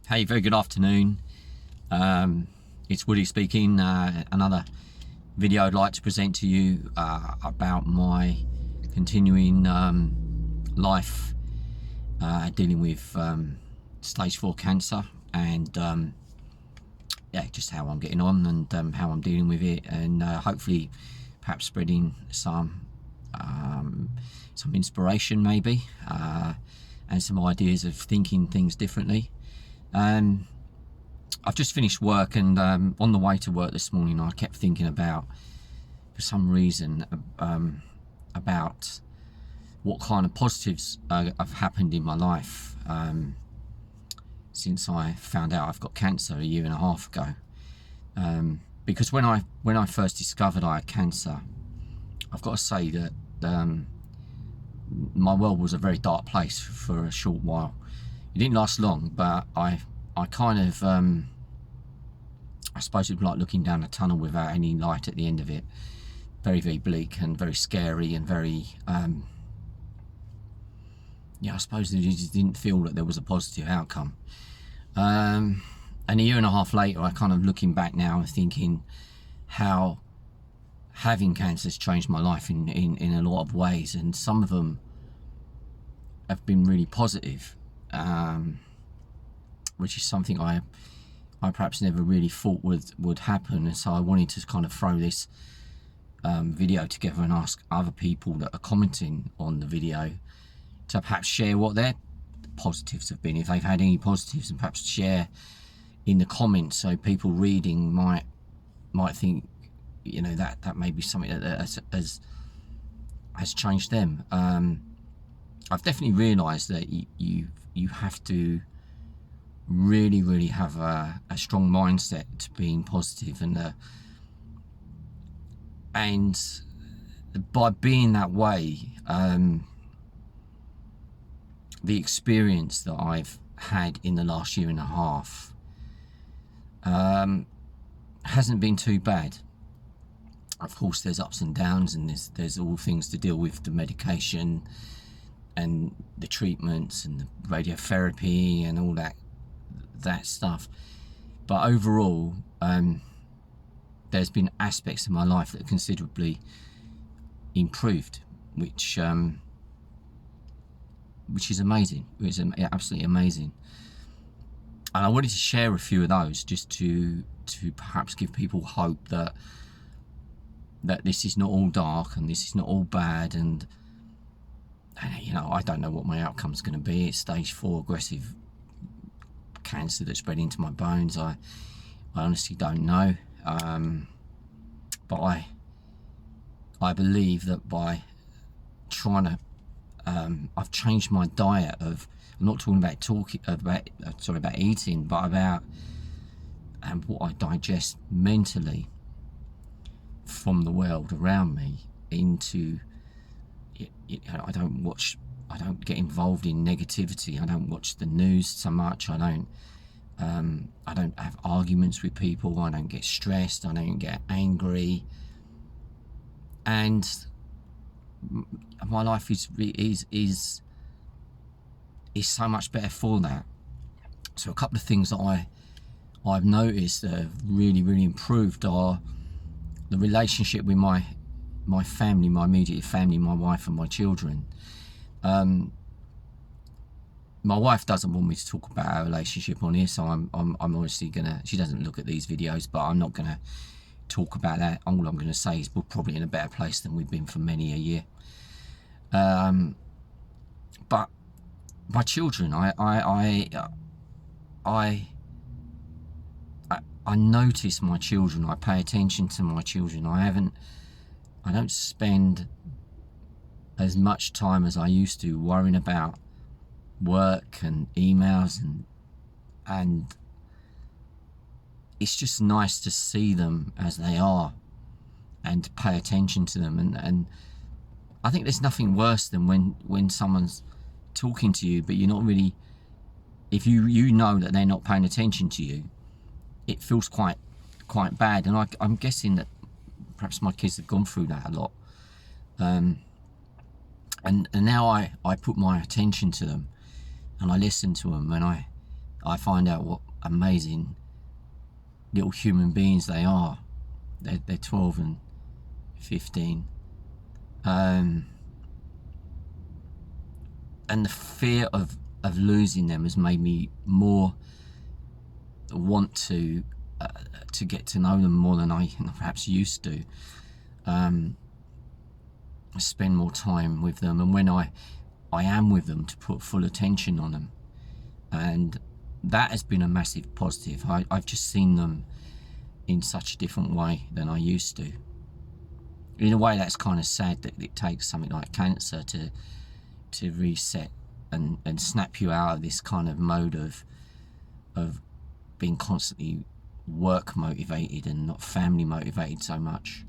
Hey, very good afternoon. It's Woody speaking. Another video I'd like to present to you about my continuing life dealing with stage 4 cancer, and yeah, just how I'm getting on and how I'm dealing with it, and hopefully perhaps spreading some inspiration maybe, and some ideas of thinking things differently. I've just finished work, and on the way to work this morning I kept thinking about, for some reason, about what kind of positives have happened in my life since I found out I've got cancer a year and a half ago. Because when I first discovered I had cancer, I've got to say that my world was a very dark place for a short while. It didn't last long, but I kind of, I suppose it was like looking down a tunnel without any light at the end of it. Very, very bleak and very scary and very, yeah, I suppose you just didn't feel that there was a positive outcome. And a year and a half later, I kind of looking back now and thinking how having cancer has changed my life in a lot of ways, and some of them have been really positive. Which is something I perhaps never really thought would happen, and so I wanted to kind of throw this video together and ask other people that are commenting on the video to perhaps share what their positives have been, if they've had any positives, and perhaps share in the comments so people reading might think, you know, that may be something that has changed them. I've definitely realised that you have to really have a strong mindset to being positive, and by being that way, the experience that I've had in the last year and a half hasn't been too bad. Of course, there's ups and downs, and there's all things to deal with, the medication and the treatments and the radiotherapy and all that stuff. But overall, there's been aspects of my life that are considerably improved, which is amazing. It's absolutely amazing. And I wanted to share a few of those just to perhaps give people hope that this is not all dark and this is not all bad, and you know, I don't know what my outcome's going to be. It's stage 4 aggressive cancer that spread into my bones. I honestly don't know, but I believe that by trying to I've changed my diet of, I'm not talking about eating, but about what I digest mentally from the world around me into, I don't get involved in negativity. I don't watch the news so much. I don't have arguments with people. I don't get stressed. I don't get angry, and my life is so much better for that. So a couple of things that I've noticed that have really improved are the relationship with my family, my immediate family, my wife and my children. My wife doesn't want me to talk about our relationship on here, so I'm obviously gonna, she doesn't look at these videos, but I'm not gonna talk about that. All I'm gonna say is we're probably in a better place than we've been for many a year. But my children, I notice my children. I pay attention to my children. I don't spend as much time as I used to worrying about work and emails, and it's just nice to see them as they are and to pay attention to them. And I think there's nothing worse than when someone's talking to you, but you're not really, if you know that they're not paying attention to you, it feels quite bad. And I'm guessing that perhaps my kids have gone through that a lot. And now I put my attention to them, and I listen to them, and I find out what amazing little human beings they are. They're 12 and 15. And the fear of losing them has made me more want to get to know them more than I perhaps used to. Spend more time with them, and when I am with them, to put full attention on them, and that has been a massive positive. I've just seen them in such a different way than I used to. In a way, that's kind of sad that it takes something like cancer to reset and snap you out of this kind of mode of being constantly work motivated and not family motivated so much.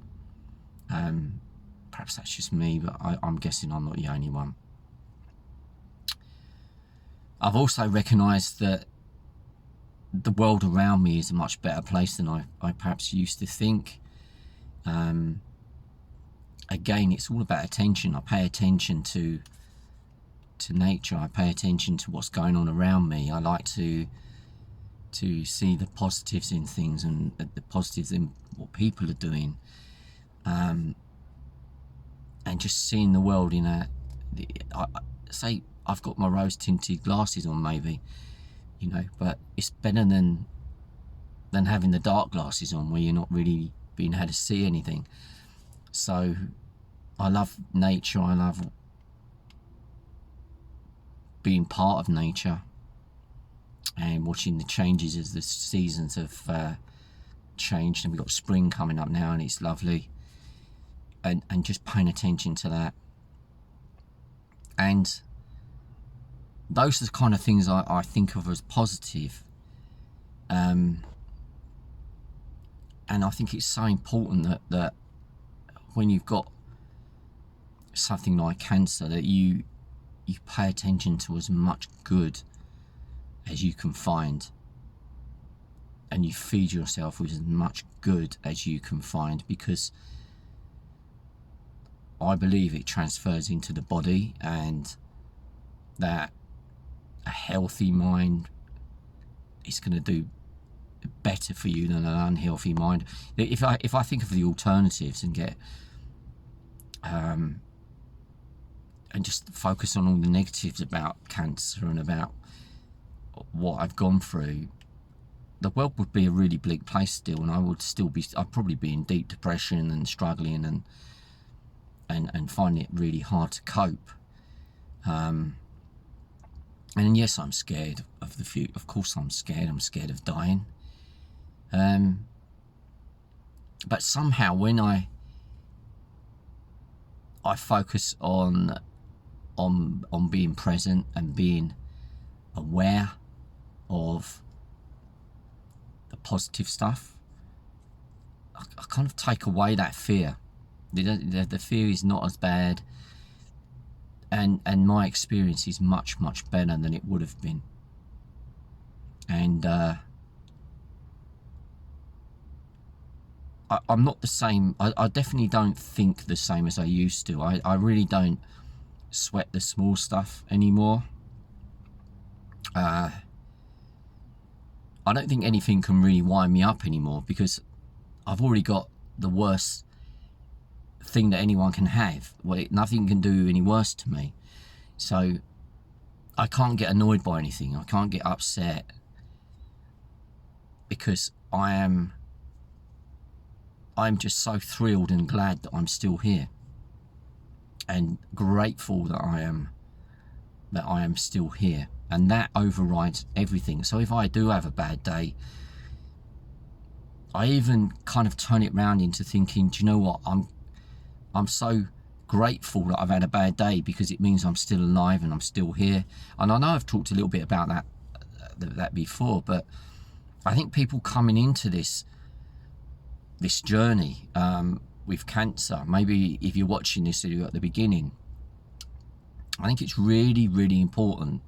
Perhaps that's just me, but I'm guessing I'm not the only one. I've also recognised that the world around me is a much better place than I perhaps used to think. Again, it's all about attention. I pay attention to nature. I pay attention to what's going on around me. I like to see the positives in things and the positives in what people are doing, and just seeing the world in I say I've got my rose tinted glasses on, maybe, but it's better than having the dark glasses on where you're not really being able to see anything. So I love nature. I love being part of nature and watching the changes as the seasons have changed, and we've got spring coming up now, and it's lovely, and just paying attention to that. And those are the kind of things I think of as positive. And I think it's so important that when you've got something like cancer, that you pay attention to as much good as you can find, and you feed yourself with as much good as you can find, because I believe it transfers into the body, and that a healthy mind is going to do better for you than an unhealthy mind. If I think of the alternatives and get and just focus on all the negatives about cancer and about what I've gone through, the world would be a really bleak place still, and I'd probably be in deep depression and struggling and finding it really hard to cope. And yes, I'm scared of the future. Of course I'm scared. I'm scared of dying. But somehow when I focus on being present and being aware of the positive stuff, I kind of take away that fear. The fear is not as bad, and my experience is much better than it would have been. And I'm not the same. I definitely don't think the same as I used to. I really don't sweat the small stuff anymore. I don't think anything can really wind me up anymore, because I've already got the worst thing that anyone can have. Well, nothing can do any worse to me. So I can't get annoyed by anything. I can't get upset, because I'm just so thrilled and glad that I'm still here, and grateful that I am still here, and that overrides everything. So if I do have a bad day, I even kind of turn it round into thinking, do you know what, I'm so grateful that I've had a bad day, because it means I'm still alive and I'm still here. And I know I've talked a little bit about that before, but I think people coming into this journey with cancer, maybe if you're watching this at the beginning, I think it's really important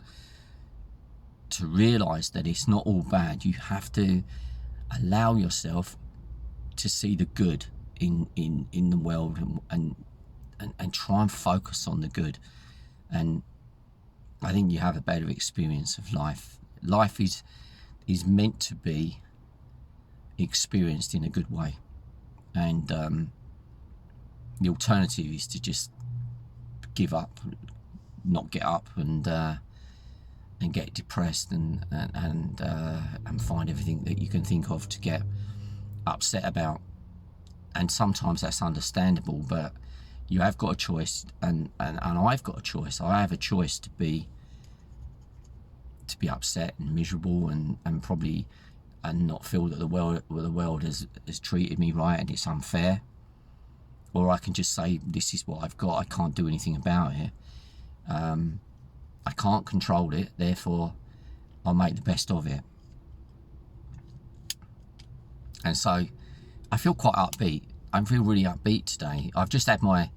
to realise that it's not all bad. You have to allow yourself to see the good in the world, and try and focus on the good, and I think you have a better experience of life life is meant to be experienced in a good way, and the alternative is to just give up, not get up, and get depressed and find everything that you can think of to get upset about. And sometimes that's understandable, but you have got a choice, and I've got a choice. I have a choice to be upset and miserable and probably not feel that the world has treated me right and it's unfair. Or I can just say, this is what I've got, I can't do anything about it. I can't control it, therefore I'll make the best of it. And so I feel quite upbeat. I feel really upbeat today. I've just had my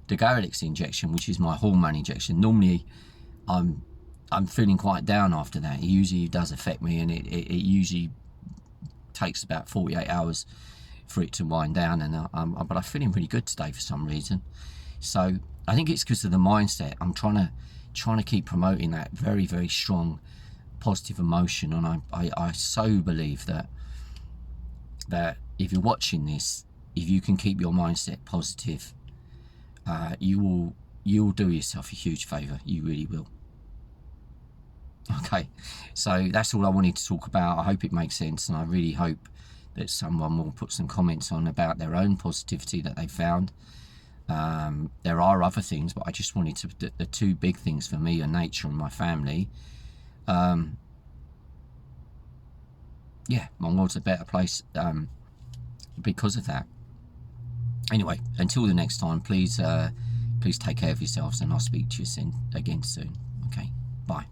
Degarelix injection, which is my hormone injection. Normally I'm feeling quite down after that. It usually does affect me, and it usually takes about 48 hours for it to wind down, and but I'm feeling really good today for some reason. So I think it's because of the mindset. I'm trying to keep promoting that very, very strong positive emotion, and I so believe that if you're watching this, if you can keep your mindset positive, you'll do yourself a huge favour. You really will. Okay, so that's all I wanted to talk about. I hope it makes sense, and I really hope that someone will put some comments on about their own positivity that they found. There are other things, but I just wanted to, the two big things for me are nature and my family. Yeah, my world's a better place because of that. Anyway, until the next time, please take care of yourselves, and I'll speak to you again soon. Okay, bye.